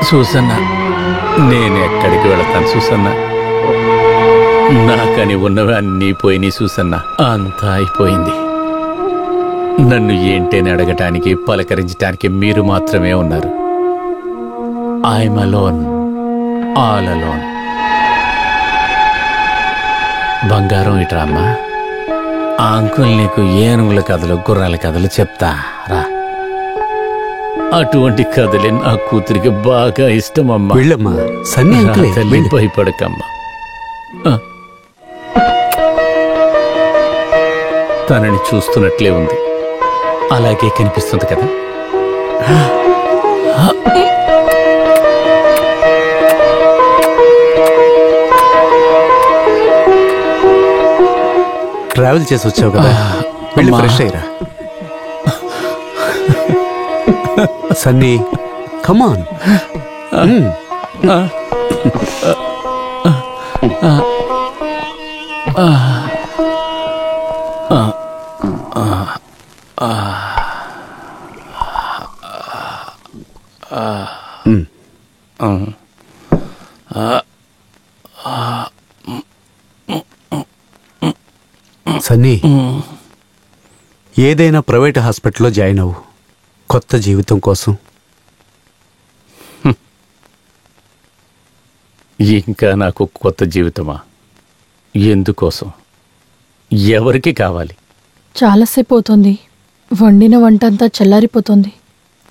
Susanna, నేను ఎక్కడికి వెళతాను సూసన్న? నాకని ఉన్నవి అన్నీ పోయినాయి సూసన్న. అంతా అయిపోయింది. నన్ను ఏంటని అడగటానికి, పలకరించటానికి మీరు మాత్రమే ఉన్నారు. I'm alone, all alone. బంగారం ఇట్రా అమ్మా. ఆ అంకుల్ నీకు ఏనుగుల కథలు, గుర్రాల కథలు చెప్తా రా. అటువంటి కథలే నా కూతురికి బాగా ఇష్టమమ్మా. తల్లి భయపడకమ్మా. తనని చూస్తున్నట్లే ఉంది, అలాగే కనిపిస్తుంది కదా. ట్రావెల్ చేసి వచ్చావు కదా, వెళ్ళి ఫ్రెష్ అయ్యరా. Sunny, come on. సన్నీ, ఏదైనా ప్రైవేట్ హాస్పిటల్లో జాయిన్ అవ్వు, కొత్త జీవితం కోసం. ఇంకా నాకు కొత్త జీవితమా? ఎందుకోసం? ఎవరికి కావాలి? చాలాసేపు అవుతుంది, వండిన వంట అంతా చల్లారిపోతుంది.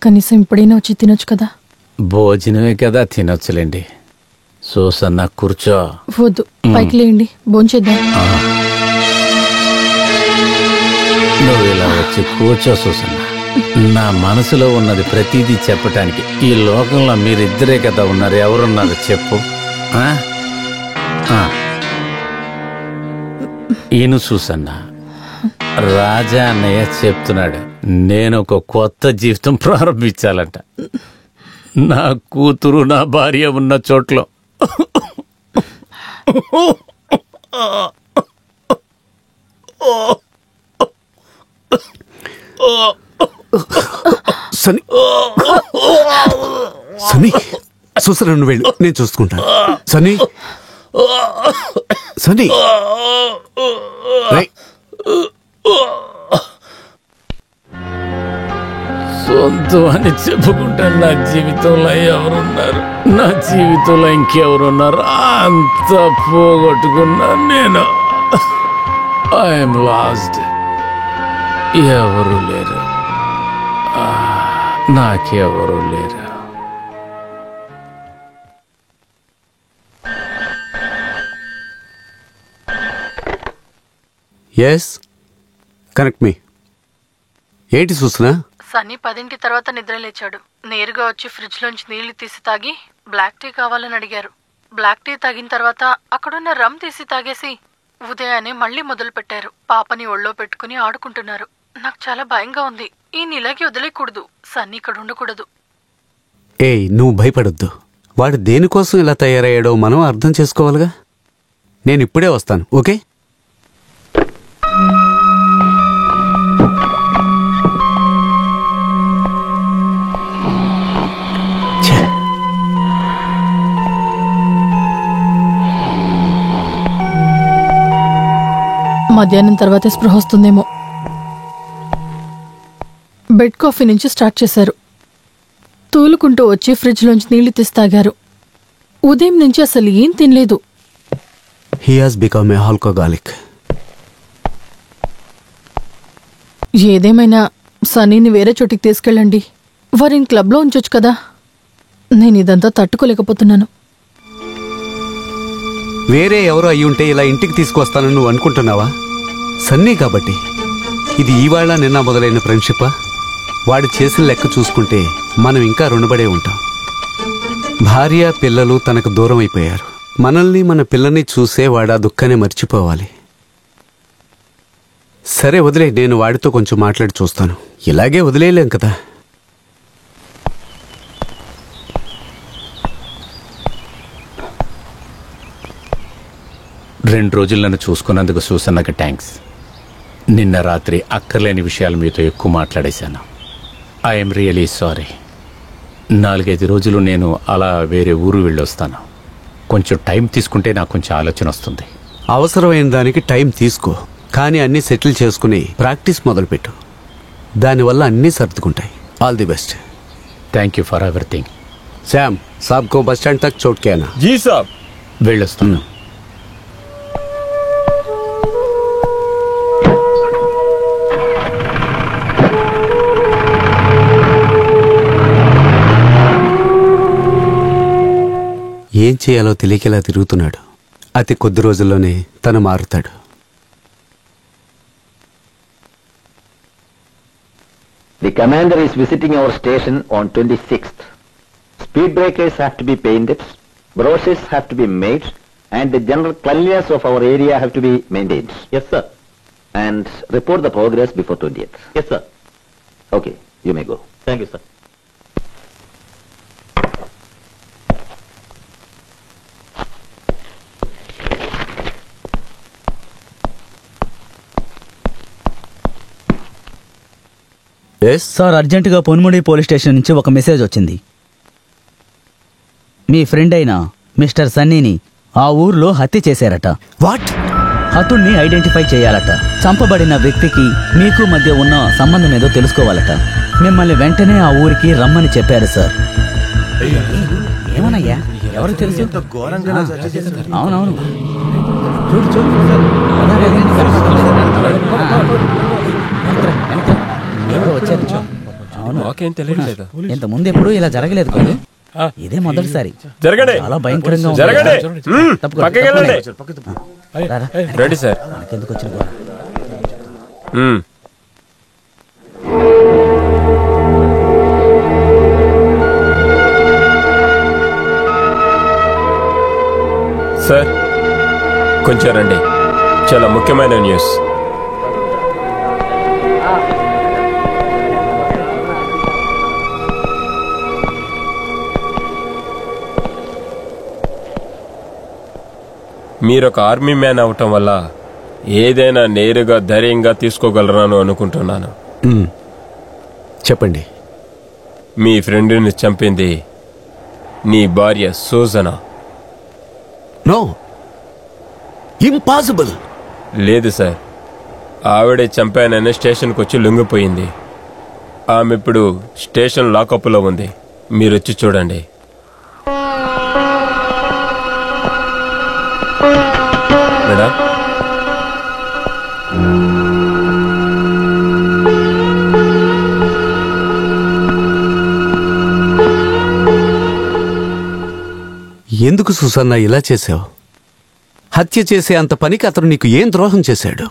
కనీసం ఇప్పుడైనా వచ్చి తినొచ్చు కదా. భోజనమే కదా, తినొచ్చులేండి. సూసన్న కూర్చో. వద్దు, పైకి లేండి, భోంచేద్దాం. నువ్వు ఇలా వచ్చి కూర్చో సూసన్న. నా మనసులో ఉన్నది ప్రతిదీ చెప్పటానికి ఈ లోకంలో మీరిద్దరే కదా ఉన్నారు. ఎవరున్నారు చెప్పు. ఈయన సూసన్న, రాజా అన్నయ్య చెప్తున్నాడు, నేను ఒక కొత్త జీవితం ప్రారంభించాలంట. నా కూతురు, నా భార్య ఉన్న చోట్లో. సన్నీ, సన్నీ, చూసారా? నువ్వు వెళ్ళు, నేను చూసుకుంటాను. సన్నీ, సన్నీ, సొంతం అని చెప్పుకుంటాను. నా జీవితంలో ఎవరున్నారు? నా జీవితంలో ఇంకెవరున్నారు? అంత పోగొట్టుకున్నా నేను. I'm last. ఎవరు లేరు, నాకెవరు లేరు. ఎస్, కనెక్ట్ మీ. ఏంటి చూసినా? సన్నీ 10 తర్వాత నిద్ర లేచాడు. నేరుగా వచ్చి ఫ్రిడ్జ్ లోంచి నీళ్లు తీసి తాగి బ్లాక్ టీ కావాలని అడిగారు. బ్లాక్ టీ తాగిన తర్వాత అక్కడున్న రమ్ తీసి తాగేసి ఉదయాన్నే మళ్లీ మొదలు పెట్టారు. పాపని ఒళ్ళో పెట్టుకుని ఆడుకుంటున్నారు. నాకు చాలా భయంగా ఉంది. ఈయన ఇలాగే వదిలేయకూడదు. సన్నీ ఇక్కడ ఉండకూడదు. ఏయ్, నువ్వు భయపడొద్దు. వాడు దేనికోసం ఇలా తయారయ్యాడో మనం అర్థం చేసుకోవాలిగా. నేను ఇప్పుడే వస్తాను, ఓకే? మధ్యాహ్నం తర్వాత స్పృహ వస్తుందేమో. బెడ్ కాఫీ నుంచి స్టార్ట్ చేశారు. తూలుకుంటూ వచ్చి ఫ్రిడ్జ్ లోంచి నీళ్లు తీసి తాగారు. ఉదయం నుంచి అసలు ఏం తినలేదు. He has become a alcoholic. ఏదేమైనా సన్నీని వేరే చోటికి తీసుకెళ్ళండి. వారిని క్లబ్లో ఉంచొచ్చు కదా. నేను ఇదంతా తట్టుకోలేకపోతున్నాను. వేరే ఎవరో అయ్యి ఉంటే ఇలా ఇంటికి తీసుకొస్తానని నువ్వు అనుకుంటున్నావా? సన్నీ కాబట్టి. ఇది ఇవాళ నిన్న మొదలైన ఫ్రెండ్షిప్పా? వాడు చేసిన లెక్క చూసుకుంటే మనం ఇంకా రుణపడే ఉంటాం. భార్య పిల్లలు తనకు దూరం అయిపోయారు. మనల్ని, మన పిల్లల్ని చూసే వాడు ఆ దుఃఖాన్ని మర్చిపోవాలి. సరే వదిలే, నేను వాడితో కొంచెం మాట్లాడి చూస్తాను. ఇలాగే వదిలేయలేం కదా. రెండు రోజులు నన్ను చూసుకున్నందుకు సూసన్నకి థ్యాంక్స్. నిన్న రాత్రి అక్కర్లేని విషయాలు మీతో ఎక్కువ మాట్లాడేశాను. I'm really sorry. 4-5 రోజులు నేను అలా వేరే ఊరు వెళ్ళొస్తాను. కొంచెం టైం తీసుకుంటే నాకు కొంచెం ఆలోచన వస్తుంది. అవసరమైన దానికి టైం తీసుకో, కానీ అన్నీ సెటిల్ చేసుకుని ప్రాక్టీస్ మొదలుపెట్టు. దానివల్ల అన్నీ సర్దుకుంటాయి. All the best. Thank you for everything. Shyam साहब को बस स्टैंड तक छोड़ के आना. जी साहब. వెళ్ళొస్తాను. ఏం చేయాలో తెలియకేలా తిరుగుతున్నాడు. అతి కొద్ది రోజుల్లోనే తను మారుతాడు. The commander is visiting our station on 26th. Speed breakers have to be painted, brochures have to be made, and the general cleanliness of our area have to be maintained. Yes, sir. And report the progress before 20th. Yes, sir. Okay, you may go. Thank you, sir. Sir, అర్జెంటుగా Ponmudi police station నుంచి ఒక message వచ్చింది. మీ friend అయిన mister సన్నీని ఆ ఊర్లో హత్య చేశారట. What? హతుణ్ణి identify చేయాలట. చంపబడిన వ్యక్తికి మీకు మధ్య ఉన్న సంబంధం ఏదో తెలుసుకోవాలట. మిమ్మల్ని వెంటనే ఆ ఊరికి రమ్మని చెప్పారు సార్. ఏమనయ్యా, ఎవరు తెలుసు? అవునవును, చూడు చూడు. ఎవరో వచ్చారు. అవును, ఇంత ముందు ఎప్పుడు ఇలా జరగలేదు కదా, ఇదే మొదటిసారి. జరగండి. చాలా భయంకరంగా ఉంది. జరగండి. తప్పుకో, పక్కకి వెళ్ళండి. రారా. Ready sir. ఎందుకు వచ్చిన సార్ కొంచెం రండి, చాలా ముఖ్యమైన న్యూస్. మీరొక ఆర్మీ మ్యాన్ అవటం వల్ల ఏదైనా నేరుగా ధైర్యంగా తీసుకోగలరాను అనుకుంటున్నాను. చెప్పండి. మీ ఫ్రెండ్ని చంపింది నీ భార్య సూజన. No, impossible. లేదు సార్, ఆవిడే చంపానని స్టేషన్కి వచ్చి లొంగిపోయింది. ఆమె ఇప్పుడు స్టేషన్ లాకప్లో ఉంది. మీరొచ్చి చూడండి. మేడం, ఎందుకు సుసన్న ఇలా చేశావు? హత్య చేసే అంత పనికి అతను నీకు ఏం ద్రోహం చేశాడు?